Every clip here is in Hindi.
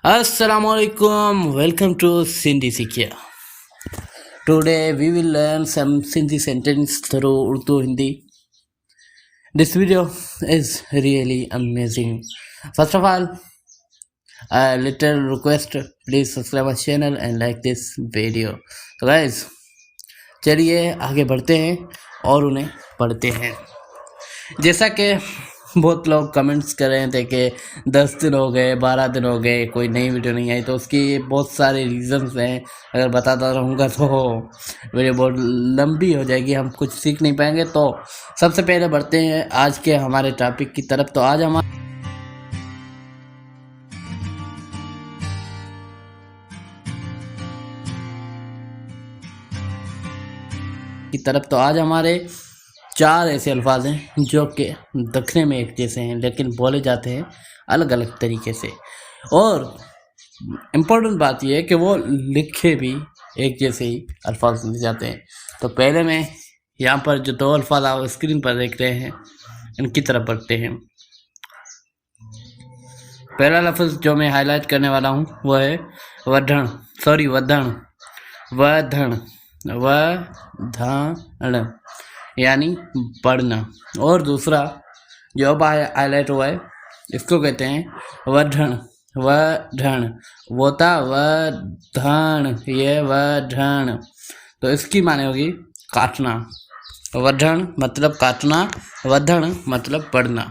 Assalamualaikum. Welcome to Sindhi Sikhya. Today we will learn some Sindhi sentence through Urdu Hindi. This video is really amazing. First of all, a little request, please subscribe our channel and like this video. So guys, चलिए आगे बढ़ते हैं और उन्हें पढ़ते हैं। जैसा कि बहुत लोग कमेंट्स कर रहे थे कि 10 दिन हो गए, 12 दिन हो गए, कोई नई वीडियो नहीं आई, तो उसकी बहुत सारे रीज़न्स हैं। अगर बताता रहूँगा तो वीडियो बहुत लंबी हो जाएगी, हम कुछ सीख नहीं पाएंगे। तो सबसे पहले बढ़ते हैं आज के हमारे टॉपिक की तरफ। तो आज हमारे 4 ऐसे अल्फाज हैं जो कि दिखने में एक जैसे हैं लेकिन बोले जाते हैं अलग अलग तरीके से। और इम्पोर्टेंट बात यह है कि वो लिखे भी एक जैसे ही अल्फाज लिखे जाते हैं। तो पहले मैं यहाँ पर जो 2 अल्फाज आप स्क्रीन पर देख रहे हैं इनकी तरफ बढ़ते हैं। पहला लफ्ज़ जो मैं हाईलाइट करने वाला हूँ वो है वधण यानी बढ़ना। और दूसरा जो अब हाईलाइट हुआ है इसको कहते हैं वधण। वोता वधण, ये वधण, तो इसकी माने होगी काटना। वधण मतलब काटना, वधण मतलब बढ़ना।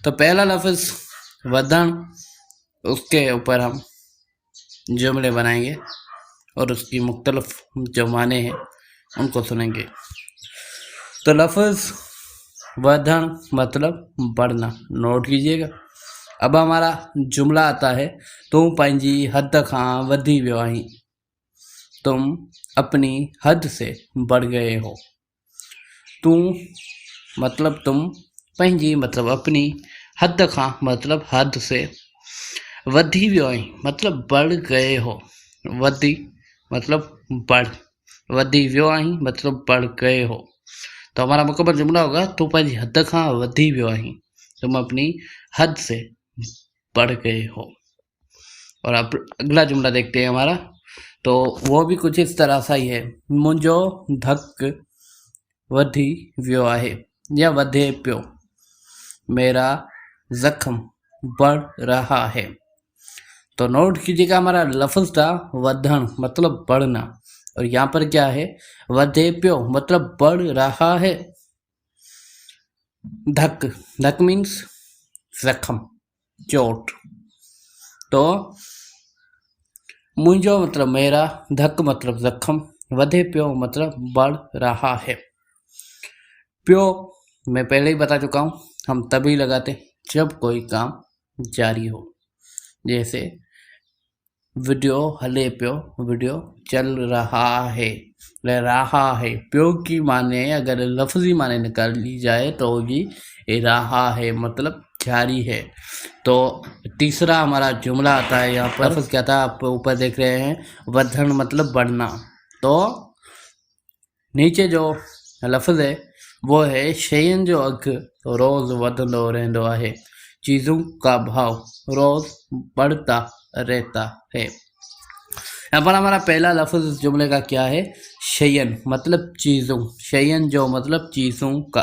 तो पहला लफ्ज़ वधण, उसके ऊपर हम जुमले बनाएंगे और उसकी मुख्तलिफ जो माने हैं उनको सुनेंगे। तो लफ्ज़ वधण मतलब बढ़ना, नोट कीजिएगा। अब हमारा जुमला आता है तू पंहिंजी हद खां वधी वियो आहीं। तुम अपनी हद से बढ़ गए हो। तू मतलब तुम, पंहिंजी मतलब अपनी, हद खां मतलब हद से, वधी वियो आहीं मतलब बढ़ गए हो। वधी मतलब बढ़, वधी वियो आहीं मतलब बढ़ गए हो। तो हमारा मुकम्मल जुमला होगा तू पंहिंजी हद खां वधी वियो आहीं, तुम अपनी हद से बढ़ गए हो। और अब अगला जुमला देखते हैं हमारा, तो वो भी कुछ इस तरह सा ही है। मुंहिंजो धक वधी वियो आहे या वधे पियो, मेरा जख्म बढ़ रहा है। तो नोट कीजिएगा, हमारा लफ्ज़ था वधण मतलब बढ़ना, और यहाँ पर क्या है, वधे पियो मतलब बढ़ रहा है। धक मीन्स जख्म, चोट। तो मुंहिंजो मतलब मेरा, धक मतलब जख्म, वधे पियो मतलब बढ़ रहा है। पियो मैं पहले ही बता चुका हूँ, हम तभी लगाते जब कोई काम जारी हो। जैसे वीडियो हले पियो, वीडियो चल रहा है, पियो की माने अगर लफ्ज़ी माने निकाल ली जाए तो होगी रहा है मतलब जारी है। तो तीसरा हमारा जुमला आता है, यहाँ पर लफ्ज़ क्या था आप ऊपर देख रहे हैं, वधण मतलब बढ़ना। तो नीचे जो लफ्ज़ है वो है शयुनि जो अघु रोज़ वधंदो रहंदो आहे, चीज़ों का भाव रोज़ बढ़ता रहता है। यहाँ पर हमारा पहला लफ्ज़ जुमले का क्या है, शयन मतलब चीज़ों, शयन जो मतलब चीज़ों का,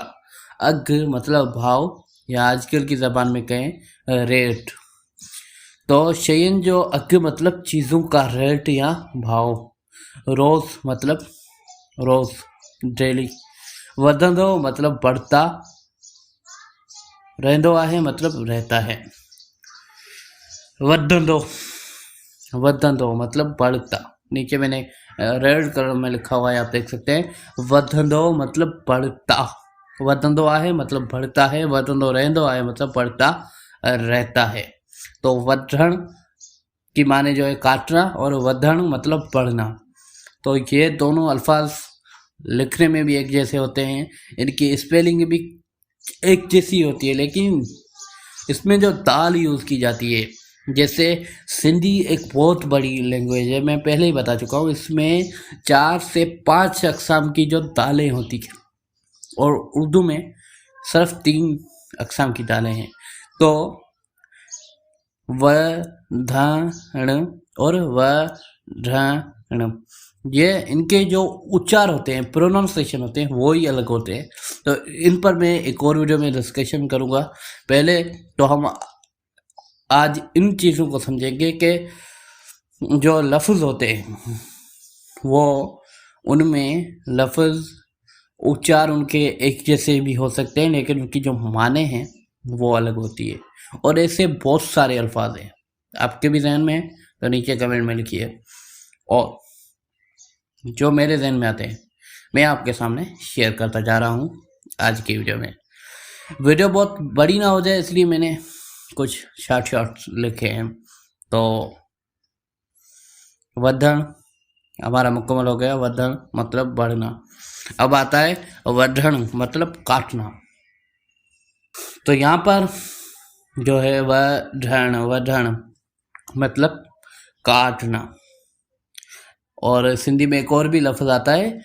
अघ मतलब भाव या आजकल की ज़बान में कहें रेट। तो शयन जो अघ मतलब चीज़ों का रेट या भाव, रोज़ मतलब रोज़ डेली, वधंदो मतलब बढ़ता, रहंदो आहे मतलब रहता है। वधंदो मतलब बढ़ता, नीचे मैंने रेड कलर में लिखा हुआ है, आप देख सकते हैं। वधंदो मतलब बढ़ता, वधंदो आहे मतलब बढ़ता है, वधंदो रहंदो आहे मतलब बढ़ता रहता है। तो वधण की माने जो है काटना, और वधण मतलब बढ़ना। तो ये दोनों अल्फाज लिखने में भी एक जैसे होते हैं, इनकी स्पेलिंग भी एक जैसी होती है, लेकिन इसमें जो दाल यूज़ की जाती है, जैसे सिंधी एक बहुत बड़ी लैंग्वेज है, मैं पहले ही बता चुका हूँ, इसमें 4 से 5 अक़साम की जो दालें होती हैं, और उर्दू में सिर्फ 3 अक़साम की दालें हैं। तो वधण और वधण, ये इनके जो उच्चार होते हैं, प्रोनाउंसिएशन होते हैं, वो ही अलग होते हैं। तो इन पर मैं एक और वीडियो में डिस्कशन करूँगा। पहले तो हम आज इन चीज़ों को समझेंगे कि जो लफ्ज़ होते हैं वो, उनमें लफ्ज़ उच्चार उनके एक जैसे भी हो सकते हैं, लेकिन उनकी जो माने हैं वो अलग होती है। और ऐसे बहुत सारे अल्फाज हैं, आपके भी जहन में है तो नीचे कमेंट में लिखिए, और जो मेरे जहन में आते हैं मैं आपके सामने शेयर करता जा रहा हूँ आज की वीडियो में। वीडियो बहुत बड़ी ना हो जाए इसलिए मैंने कुछ शॉर्ट्स लिखे हैं। तो वधण हमारा मुकम्मल हो गया। वधण मतलब बढ़ना। अब आता है वधण मतलब काटना। तो यहाँ पर जो है वधण मतलब काटना। और सिंधी में एक और भी लफ्ज़ आता है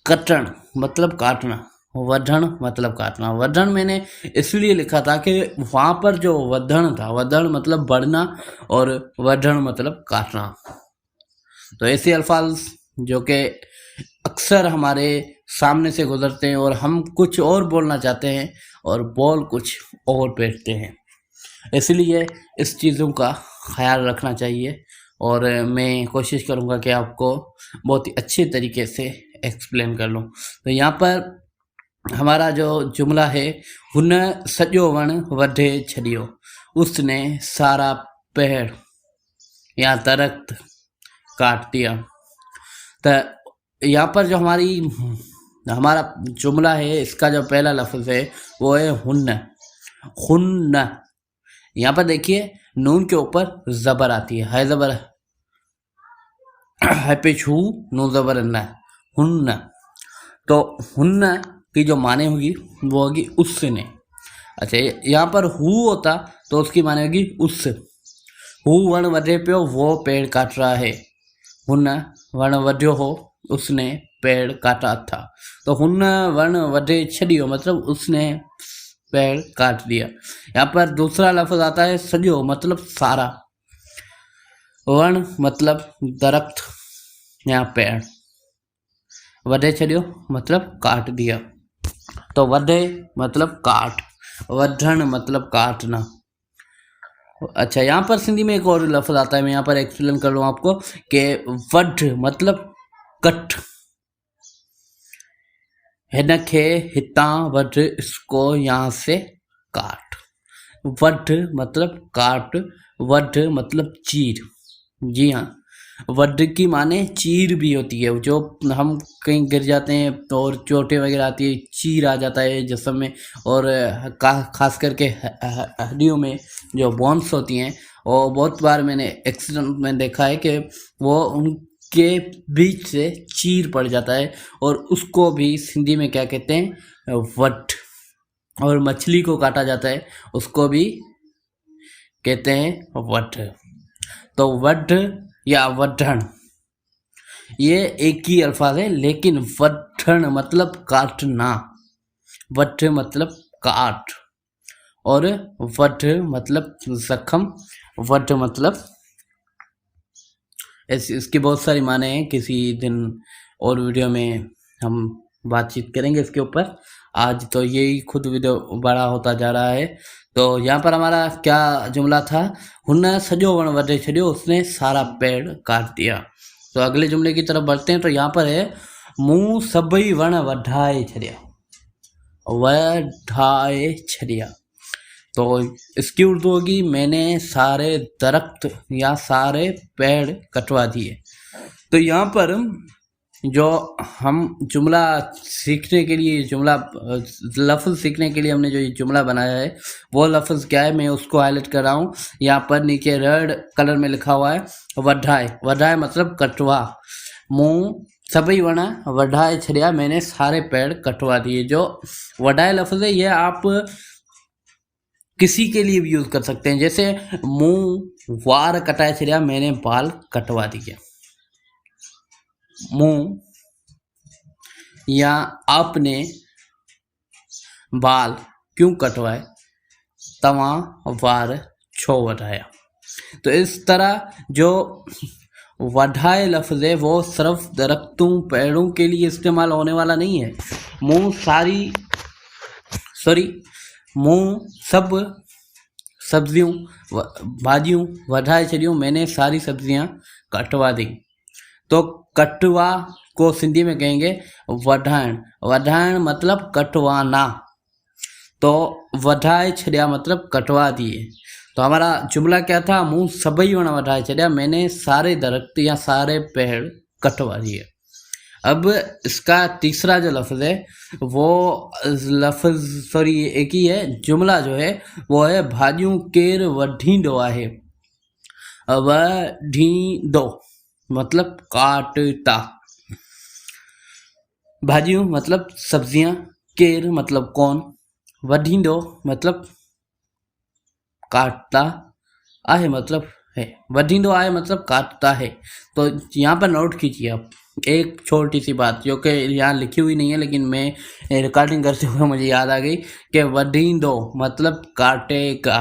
कटण मतलब काटना। वधण मतलब काटना। वधण मैंने इसलिए लिखा था कि वहाँ पर जो वधण था, वधण मतलब बढ़ना और वधण मतलब काटना। तो ऐसे अल्फाज जो कि अक्सर हमारे सामने से गुजरते हैं और हम कुछ और बोलना चाहते हैं और बोल कुछ और बैठते हैं, इसलिए इस चीज़ों का ख्याल रखना चाहिए। और मैं कोशिश करूँगा कि आपको बहुत ही अच्छे तरीके से एक्सप्लेन कर लूँ। तो यहाँ पर हमारा जो जुमला है, हुन सॼो वण वढे छॾियो, उसने सारा पेड़ या दरख्त काट दिया। तो यहाँ पर जो हमारा जुमला है, इसका जो पहला लफ्ज़ है वो है हुन। हुन, यहाँ पर देखिए नून के ऊपर ज़बर आती है, है ज़बर है पेश हु, नून ज़बर न, हुन। तो हुन की जो माने होगी वो होगी उसने। अच्छा, यहाँ पर हु होता तो उसकी माने होगी उस। हु वण वधे पियो, वो पेड़ काट रहा है। हुन वण वधियो हो, उसने पेड़ काटा था। तो हुन वण वधे छॾियो मतलब उसने पेड़ काट दिया। यहाँ पर दूसरा लफ्ज़ आता है सॼो मतलब सारा। वण मतलब दरख्त या पेड़, वधे छॾियो मतलब काट दिया। तो वधे मतलब काट, वधण मतलब काटना। अच्छा, यहाँ पर सिंधी में एक और लफ्ज़ आता है, मैं यहाँ पर एक्सप्लेन कर लूँ आपको कि वढ मतलब कट। हिन खे हितां वढ, इसको यहाँ से काट। वढ मतलब काट, वढ मतलब चीर। जी हाँ, वढ की माने चीर भी होती है। जो हम कहीं गिर जाते हैं और चोटें वगैरह आती है, चीर आ जाता है जिस्म में, और खास करके हड्डियों में जो बोन्स होती हैं, और बहुत बार मैंने एक्सीडेंट में देखा है कि वो उनके बीच से चीर पड़ जाता है, और उसको भी सिंधी में क्या कहते हैं, वढ। और मछली को काटा जाता है उसको भी कहते हैं वढ। तो वढ या वढण ये एक ही अल्फाज है, लेकिन वढण मतलब काटना, वढ मतलब काट, और वढ मतलब जख्म, वढ मतलब इसकी बहुत सारी माने हैं। किसी दिन और वीडियो में हम बातचीत करेंगे इसके ऊपर। आज तो यही खुद वीडियो बड़ा होता जा रहा है। तो यहाँ पर हमारा क्या जुमला था, हुन सॼो वण वढे छॾियो, उसने सारा पेड़ काट दिया। तो अगले जुमले की तरफ बढ़ते हैं। तो यहाँ पर है मूं सभई वण वढाए छॾिया, वढाए छॾिया। तो इसकी उर्दू होगी मैंने सारे दरख्त या सारे पेड़ कटवा दिए। तो यहाँ पर जो हम जुमला सीखने के लिए, जुमला लफ्ज़ सीखने के लिए हमने जो ये जुमला बनाया है, वो लफ्ज़ क्या है मैं उसको हाईलाइट कर रहा हूँ। यहाँ पर नीचे रेड कलर में लिखा हुआ है वढाए। वढाए मतलब कटवा। मूं सभई वण वढाए छॾिया, मैंने सारे पेड़ कटवा दिए। जो वढाए लफ्ज़ है ये आप किसी के लिए भी यूज़ कर सकते हैं। जैसे मुँह वार कटाए छॾिया, मैंने बाल कटवा दिए। मुँह या आपने बाल क्यों कटवाए, तव्हां वार छो वढाया। तो इस तरह जो वधाए लफ्ज़ है वो सिर्फ दरख्तों पेड़ों के लिए इस्तेमाल होने वाला नहीं है। मुँह सब सब्जियों भाजियों वधाए छॾियूं, मैंने सारी सब्जियां कटवा दी। तो कटवा को सिंधी में कहेंगे वधाइण। वधाइण मतलब कटवाना, तो वधाए छॾिया मतलब कटवा दिए। तो हमारा जुमला क्या था, मुँह सभई वण वधाए छॾिया, मैंने सारे दरख्त या सारे पेड़ कटवा दिए। अब इसका तीसरा जो लफ्ज़ है वो एक ही है, जुमला जो है वो है भाजियूं केर वढींदो आहे। वढींदो मतलब काटता, भाजियूं मतलब सब्जियां, केर मतलब कौन, वढींदो मतलब काटता, आहे मतलब है, वढींदो आहे मतलब काटता है। तो यहाँ पर नोट कीजिए आप एक छोटी सी बात जो कि यहाँ लिखी हुई नहीं है, लेकिन मैं रिकॉर्डिंग करते हुए मुझे याद आ गई कि वढींदो मतलब काटेगा।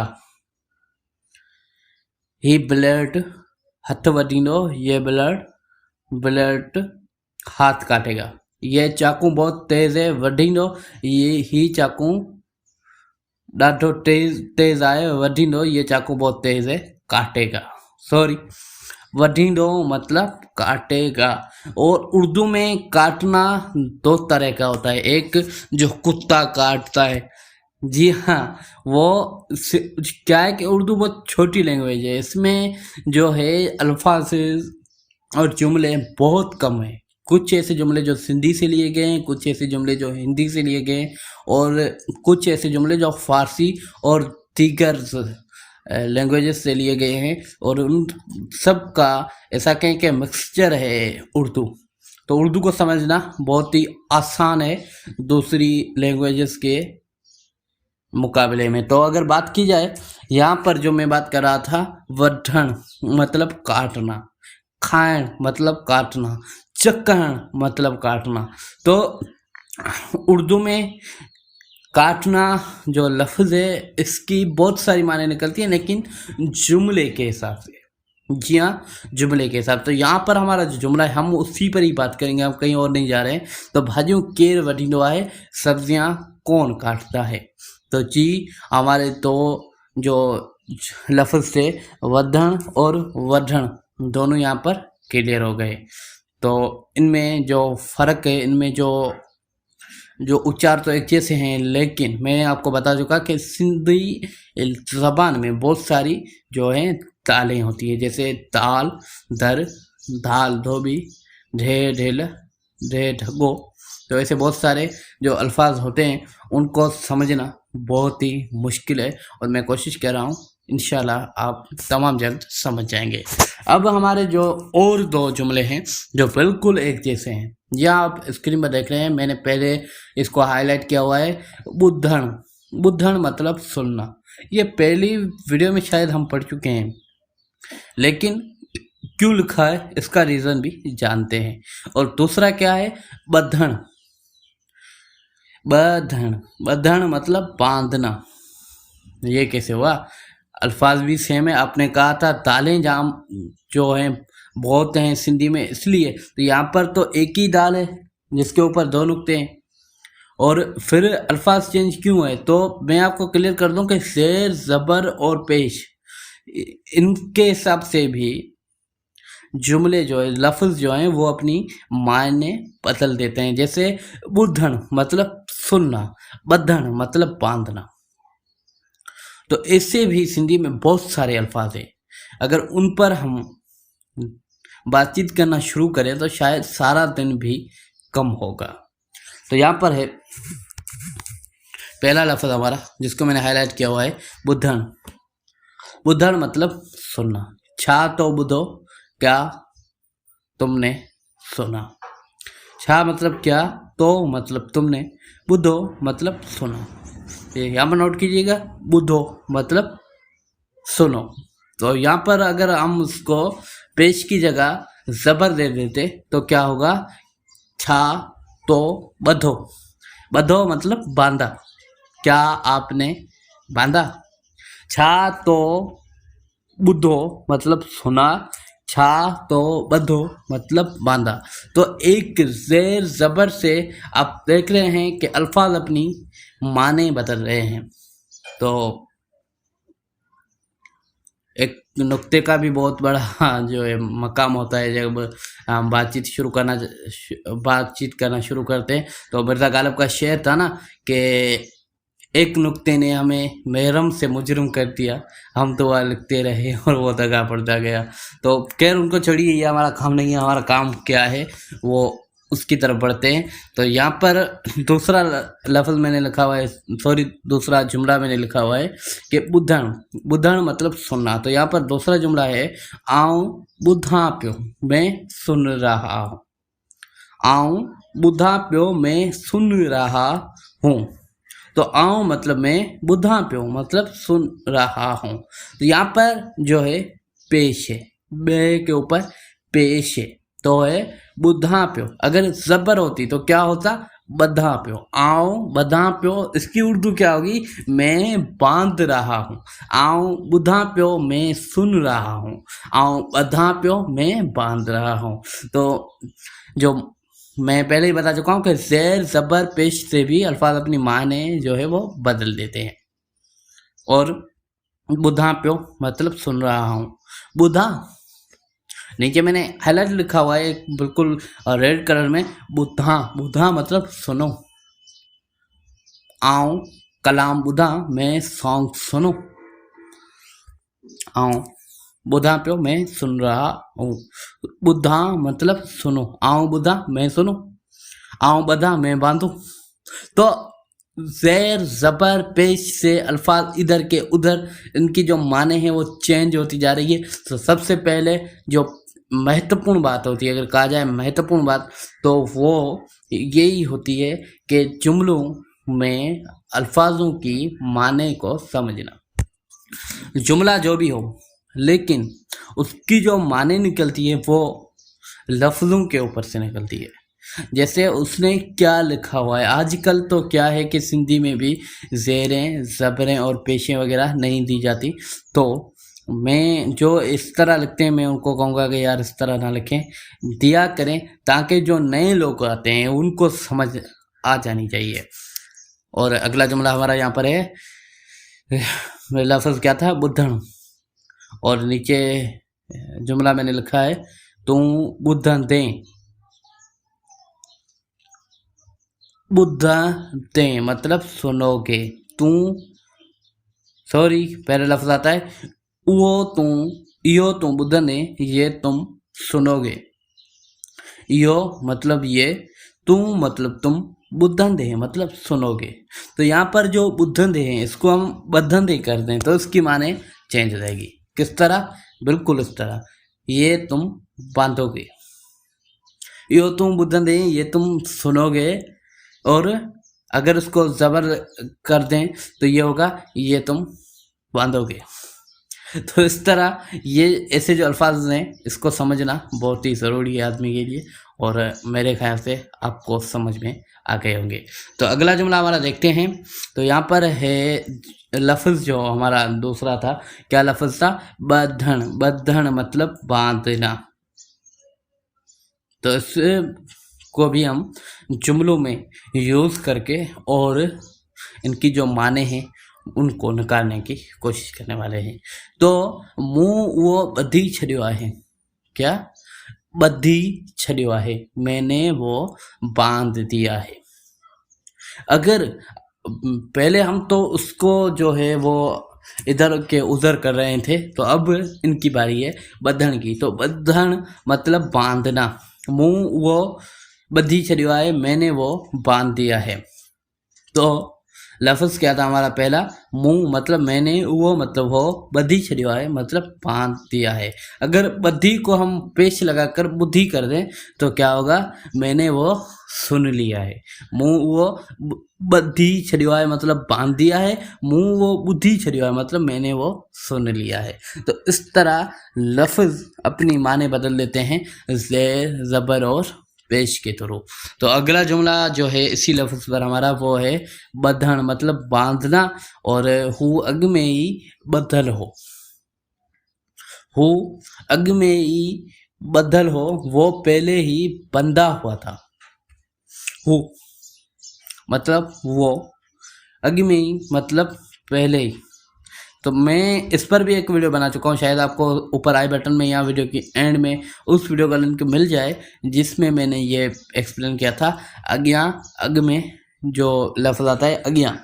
ही ब्लेड हथ वढींदो, ये ब्लेड हाथ काटेगा। ये चाकू बहुत तेज है, वढींदो ही चाकू ॾाढो तेज आहे, वढींदो ये चाकू बहुत तेज है, काटेगा। वढींदो मतलब काटेगा। और उर्दू में काटना दो तरह का होता है, एक जो कुत्ता काटता है, जी हाँ, वो क्या है कि उर्दू बहुत छोटी लैंग्वेज है, इसमें जो है अल्फाज और जुमले बहुत कम है। कुछ ऐसे जुमले जो सिंधी से लिए गए हैं, कुछ ऐसे जुमले जो हिंदी से लिए गए हैं, और कुछ ऐसे जुमले जो फारसी और दीगर लैंग्वेजेस से लिए गए हैं, और उन सब का ऐसा कहें कि मिक्सचर है उर्दू। तो उर्दू को समझना बहुत ही आसान है दूसरी लैंग्वेजेस के मुकाबले में। तो अगर बात की जाए यहाँ पर जो मैं बात कर रहा था, वढण मतलब काटना, खाइण मतलब काटना, चक्कण मतलब काटना। तो उर्दू में काटना जो लफ्ज़ है इसकी बहुत सारी माने निकलती है, लेकिन जुमले के हिसाब से, जी हाँ, जुमले के हिसाब। तो यहाँ पर हमारा जो जुमला है हम उसी पर ही बात करेंगे, हम कहीं और नहीं जा रहे हैं। तो भाजियों केर वढींदो आहे, सब्जियाँ कौन काटता है। तो जी हमारे तो जो लफ्ज़ थे वधण और वढण दोनों यहाँ पर क्लियर हो गए। तो इनमें जो फ़र्क है, इनमें जो उच्चार तो एक जैसे हैं, लेकिन मैंने आपको बता चुका कि सिंधी ज़बान में बहुत सारी जो हैं तालें होती है, जैसे ताल, दर, धाल, धोबी, ढे, ढेल, ढे, ढगो। तो ऐसे बहुत सारे जो अल्फाज होते हैं उनको समझना बहुत ही मुश्किल है, और मैं कोशिश कर रहा हूँ, इंशाल्लाह आप तमाम जल्द समझ जाएंगे। अब हमारे जो और दो जुमले हैं जो बिल्कुल एक जैसे हैं, यह आप स्क्रीन पर देख रहे हैं, मैंने पहले इसको हाईलाइट किया हुआ है, बुद्धण। बुद्धण मतलब सुनना। ये पहली वीडियो में शायद हम पढ़ चुके हैं, लेकिन क्यों लिखा है इसका रीज़न भी जानते हैं। और दूसरा क्या है, बद्धण। बद्धण मतलब बांधना। ये कैसे हुआ, अल्फाज भी सेम है। आपने कहा था दालें जाम जो हैं बहुत हैं सिंधी में, इसलिए तो यहाँ पर तो एक ही दाल है जिसके ऊपर दो नुक्ते हैं, और फिर अल्फाज चेंज क्यों है। तो मैं आपको क्लियर कर दूं कि शेर, ज़बर और पेश, इनके हिसाब से भी जुमले जो है, लफ्ज़ जो हैं वो अपनी मायने बदल देते हैं। जैसे बुद्धण मतलब सुनना, बद्धण मतलब बांधना। तो ऐसे भी सिंधी में बहुत सारे अल्फाज हैं, अगर उन पर हम बातचीत करना शुरू करें तो शायद सारा दिन भी कम होगा। तो यहाँ पर है पहला लफ्ज़ हमारा जिसको मैंने हाईलाइट किया हुआ है, बुद्धण। बुद्धण मतलब सुनना। छा तो बुधो, क्या तुमने सुना। छा मतलब क्या, तो मतलब तुमने, बुधो मतलब सुना। यहाँ पर नोट कीजिएगा, बुधो मतलब सुनो। तो यहाँ पर अगर हम उसको पेश की जगह ज़बर दे देते तो क्या होगा, छा तो बधो। बधो मतलब बांधा, क्या आपने बांधा। छा तो बुद्धो मतलब सुना, छा तो बद्धो मतलब बांधा। तो एक जेर जबर से आप देख रहे हैं कि अल्फाज अपनी माने बदल रहे हैं। तो एक नुक्ते का भी बहुत बड़ा जो है मकाम होता है। जब हम बातचीत करना शुरू करते हैं तो मिर्ज़ा गालिब का शेर था ना कि एक नुक्ते ने हमें महरम से मुजरिम कर दिया, हम तो वह लिखते रहे और वो दगा पड़ता गया। तो खैर उनको छोड़िए, ये हमारा काम नहीं है। हमारा काम क्या है वो उसकी तरफ बढ़ते हैं। तो यहाँ पर दूसरा लफ्ज़ मैंने लिखा हुआ है, सॉरी दूसरा जुमला मैंने लिखा हुआ है कि बुद्धन। बुद्धन मतलब सुनना। तो यहाँ पर दूसरा जुमला है आऊँ बुद्धा प्यो मैं सुन रहा हूँ। आऊँ बुद्धा प्यो मैं सुन रहा हूँ। तो आऊँ मतलब मैं, बुद्धा प्यो मतलब सुन रहा हूँ। तो यहाँ पर जो है पेश है, बे के ऊपर पेश है तो है बुद्धा प्यो। अगर जबर होती तो क्या होता, बद्धा प्यो। आऊँ बद्धा प्यो, इसकी उर्दू क्या होगी, मैं बांध रहा हूँ। आऊँ बुद्धा प्यो मैं सुन रहा हूँ। आऊँ बद्धा प्यो मैं बांध रहा हूँ। तो जो मैं पहले ही बता चुका हूँ कि ज़ेर ज़बर पेश से भी अल्फाज अपनी माने जो है वो बदल देते हैं। और बुधा प्यो मतलब सुन रहा हूँ। बुधा नीचे मैंने हाईलाइट लिखा हुआ है बिल्कुल रेड कलर में, बुधा। बुधा मतलब सुनो। आऊँ कलाम बुधा मैं सॉन्ग सुनो। आऊँ बुधा प्यो मैं सुन रहा हूँ। बुधा मतलब सुनो। आऊँ बुधा मैं सुनो। आऊँ बधा मैं बांधू। तो ज़ेर ज़बर पेश से अल्फाज इधर के उधर इनकी जो माने हैं वो चेंज होती जा रही है। तो सबसे पहले जो महत्वपूर्ण बात होती है, अगर कहा जाए महत्वपूर्ण बात, तो वो यही होती है कि जुमलों में अल्फाजों की माने को समझना। जुमला जो भी हो लेकिन उसकी जो माने निकलती है वो लफ्ज़ों के ऊपर से निकलती है। जैसे उसने क्या लिखा हुआ है। आजकल तो क्या है कि सिंधी में भी ज़ेरें ज़बरें और पेशें वगैरह नहीं दी जाती। तो मैं जो इस तरह लिखते हैं मैं उनको कहूँगा कि यार इस तरह ना लिखें, दिया करें, ताकि जो नए लोग आते हैं उनको समझ आ जानी चाहिए। और अगला जुमला हमारा यहाँ पर है, लफ्ज़ क्या था, बुद्धन। और नीचे जुमला मैंने लिखा है तू बुद्धन दें। बुद्धा ते मतलब सुनोगे। तू सॉरी पहले लफ्ज आता है वो तू, यो तू बुद्धा ने, ये तुम सुनोगे। यो मतलब ये, तू मतलब तुम, बुद्धन दे मतलब सुनोगे। तो यहाँ पर जो बुद्धन दे हैं इसको हम बद्धन दे कर दें तो इसकी माने चेंज हो जाएगी। किस तरह, बिल्कुल इस तरह, ये तुम बांधोगे। यो तुम बुद्धन दे ये तुम सुनोगे। और अगर उसको ज़बर कर दें तो ये होगा ये तुम बांधोगे। तो इस तरह ये ऐसे जो अल्फाज हैं इसको समझना बहुत ही ज़रूरी है आदमी के लिए। और मेरे ख्याल से आपको समझ में आ गए होंगे। तो अगला जुमला हमारा देखते हैं। तो यहाँ पर है लफ्ज़ जो हमारा दूसरा था, क्या लफ्ज़ था, बद्धन। बद्धन मतलब बांधना। तो इस को भी हम जुमलों में यूज़ करके और इनकी जो माने हैं उनको निकालने की कोशिश करने वाले हैं। तो मुँह वो बधी छड़ियो आहे। क्या, बधी छड़ियो आहे, मैंने वो बांध दिया है। अगर पहले हम तो उसको जो है वो इधर के उधर कर रहे थे, तो अब इनकी बारी है बद्धन की। तो बद्धन मतलब बांधना। मुँह वो बधी छड़ियो आहे, मैंने वो बांध दिया है। तो लफ्ज़ क्या था हमारा पहला, मुँह मतलब मैंने, वो मतलब हो, बधी छड़ियो आहे मतलब बांध दिया है। अगर बधी को हम पेश लगाकर बुद्धि कर दें तो क्या होगा, मैंने वो सुन लिया है। मुँह वो बधी छड़ियो आहे मतलब बांध दिया है, मुँह वो बुद्धि छड़ियो आहे मतलब मैंने वो सुन लिया है। तो इस तरह लफ्ज़ अपनी माने बदल देते हैं ज़ेर ज़बर और पेश के थ्रू। तो अगला जुमला जो है इसी लफ्ज़ पर हमारा वो है बद्धन मतलब बांधना। और हु अग में ही बद्धल हो। हु अग में ही बदल हो वो पहले ही बंधा हुआ था। हु मतलब वो, अग में ही मतलब पहले ही। तो मैं इस पर भी एक वीडियो बना चुका हूँ, शायद आपको ऊपर आई बटन में या वीडियो की एंड में उस वीडियो का लिंक मिल जाए, जिसमें मैंने ये एक्सप्लेन किया था। अज्ञा, अग में जो लफ्ज़ आता है अज्ञा,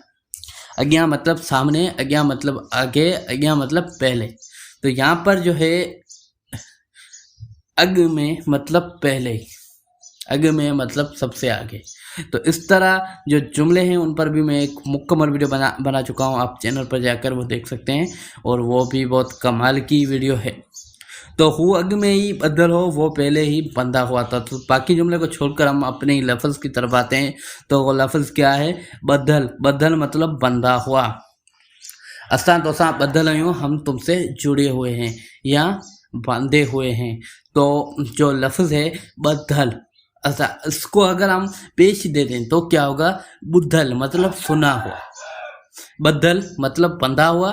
अज्ञा मतलब सामने, अज्ञा मतलब आगे, अज्ञा मतलब पहले। तो यहाँ पर जो है अग में मतलब पहले, अग में मतलब सबसे आगे। तो इस तरह जो जुमले हैं उन पर भी मैं एक मुकम्मल वीडियो बना चुका हूँ, आप चैनल पर जाकर वो देख सकते हैं, और वो भी बहुत कमाल की वीडियो है। तो हु अग में ही बदल हो वो पहले ही बंधा हुआ था। तो बाकी जुमले को छोड़कर हम अपने लफ्ज़ की तरफ आते हैं। तो वो लफ्ज़ क्या है? बदल। बदल मतलब बंधा हुआ। असां तोसां बदल आहियूं, हम तुमसे जुड़े हुए हैं या बांधे हुए हैं। तो जो लफ्ज़ है बदल, अच्छा इसको अगर हम पेश दे दें तो क्या होगा? बुद्धल मतलब सुना हुआ। बदल मतलब बंधा हुआ,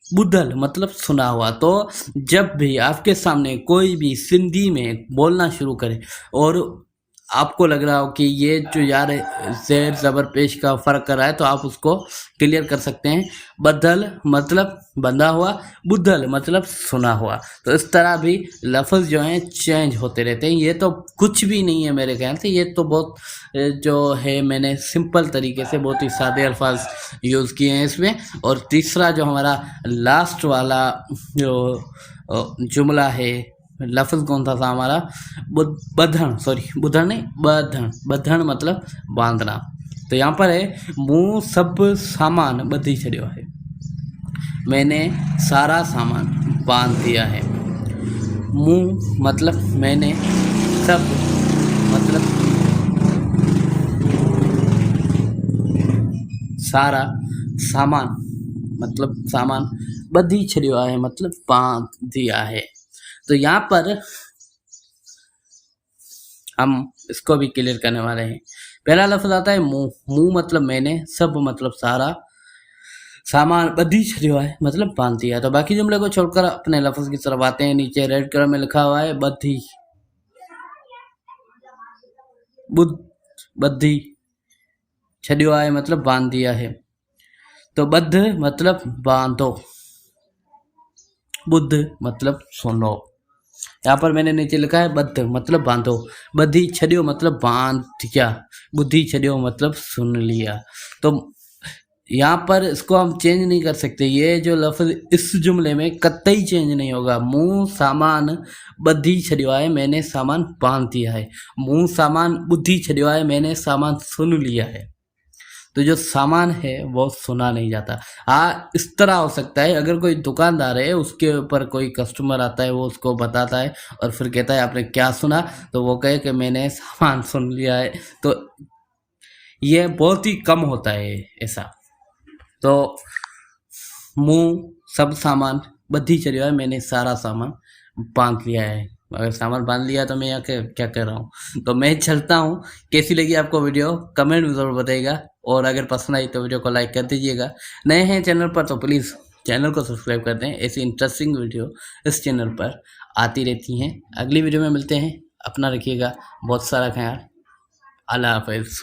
बुद्धल मतलब सुना हुआ। तो जब भी आपके सामने कोई भी सिंधी में बोलना शुरू करे और आपको लग रहा हो कि ये जो यार ज़ेर ज़बर पेश का फ़र्क कर रहा है, तो आप उसको क्लियर कर सकते हैं। बदल मतलब बंधा हुआ, बुद्धल मतलब सुना हुआ। तो इस तरह भी लफ्ज़ जो हैं चेंज होते रहते हैं। ये तो कुछ भी नहीं है मेरे ख्याल से, ये तो बहुत जो है मैंने सिंपल तरीके से बहुत ही सादे अल्फाज यूज़ किए हैं इसमें। और तीसरा जो हमारा लास्ट वाला जो जुमला है, लफ्ज़ कौन था हमारा? बधण, सॉरी बुधण नहीं, बधण। बधण मतलब बांधना। तो यहाँ पर है मूं सब सामान बधी छड़ियो है, मैंने सारा सामान बांध दिया है। मूं मतलब मैंने, सब मतलब सारा, सामान मतलब सामान, बधी छड़ियो है मतलब बांध दिया है। तो यहाँ पर हम इसको भी क्लियर करने वाले हैं। पहला लफ्ज़ आता है मुंह। मुंह मतलब मैंने, सब मतलब सारा, सामान बधी छड़ियो है मतलब बांध दिया। तो बाकी जुमले को छोड़कर अपने लफ्ज़ की तरफ आते हैं। नीचे रेड कलर में लिखा हुआ है बधी, बुध, बधी छड़ियो है मतलब बांध दिया है। तो बद्ध मतलब बांधो, बुद्ध मतलब सुनो। यहाँ पर मैंने नीचे लिखा है बद्ध मतलब बांधो, बधी छड़ियो मतलब बांध दिया, बुद्धि छड़ियो मतलब सुन लिया। तो यहाँ पर इसको हम चेंज नहीं कर सकते। ये जो लफ्ज़ इस जुमले में कतई चेंज नहीं होगा। मुंह सामान बधी छड़ियो है, मैंने सामान बांध दिया है। मुंह सामान बुद्धि छड़ियो है, मैंने सामान सुन लिया है। तो जो सामान है वो सुना नहीं जाता। हाँ इस तरह हो सकता है, अगर कोई दुकानदार है उसके ऊपर कोई कस्टमर आता है, वो उसको बताता है और फिर कहता है आपने क्या सुना, तो वो कहे कि मैंने सामान सुन लिया है। तो ये बहुत ही कम होता है ऐसा। तो मुंह सब सामान बधी चलियो है, मैंने सारा सामान बांध लिया है। अगर सामान बांध लिया तो मैं यहाँ क्या कर रहा हूँ। तो मैं चलता हूँ। कैसी लगी आपको वीडियो कमेंट में ज़रूर बताइएगा, और अगर पसंद आई तो वीडियो को लाइक कर दीजिएगा। नए हैं चैनल पर तो प्लीज़ चैनल को सब्सक्राइब कर दें। ऐसी इंटरेस्टिंग वीडियो इस चैनल पर आती रहती हैं। अगली वीडियो में मिलते हैं। अपना रखिएगा बहुत सारा ख्याल। अल्लाह हाफ़िज़।